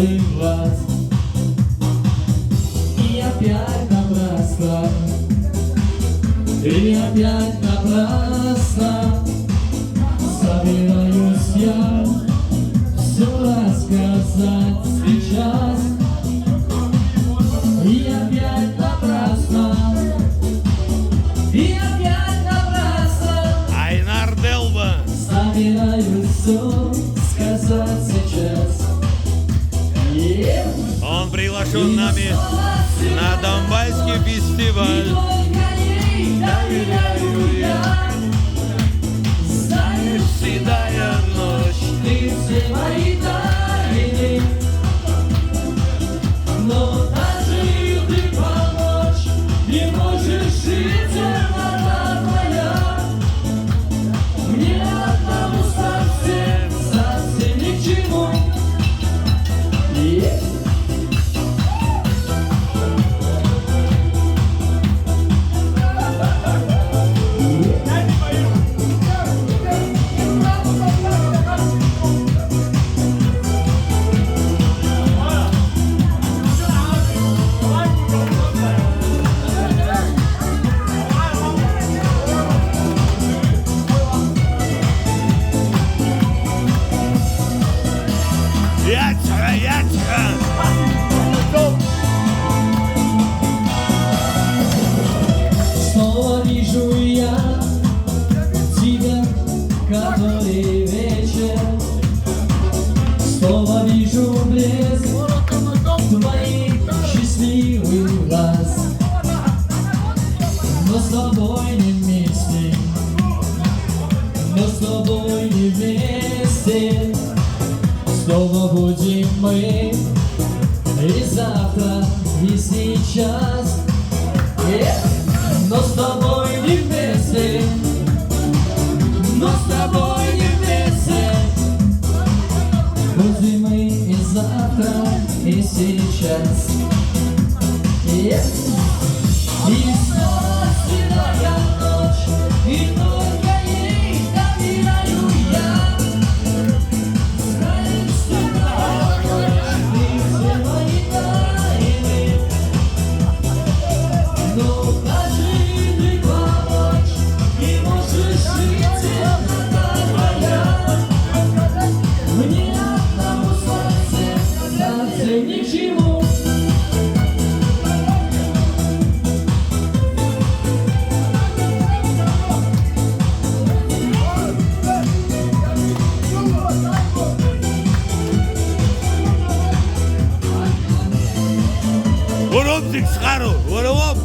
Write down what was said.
алый глаз. И опять напрасно, и опять напрасно собираюсь я все рассказать сейчас. И опять напрасно, и опять напрасно Айнар Делба. собираюсь все сказать сейчас. Он приглашен нами на Донбайский фестиваль. Доверяю я. Знаешь, седая ночь, ты все мои тайны, но даже ты помочь не можешь жить, она моя. Мне одному совсем ни к чему. Ячка. Снова вижу я тебя, который вечер. Снова вижу блеск твоих счастливых глаз. Но с тобой не вместе, но с тобой не вместе. Снова будем мы и завтра, и сейчас. Но с тобой не вместе, но с тобой не вместе. Будем мы и завтра, и сейчас. И снова седая ночь, и только ей доверяю я. Знаешь, седая ночь, ты все мои тайны, но даже ты помочь не можешь жить, она моя. Мне одному совсем ни к чему. Урубчик схару, уруб.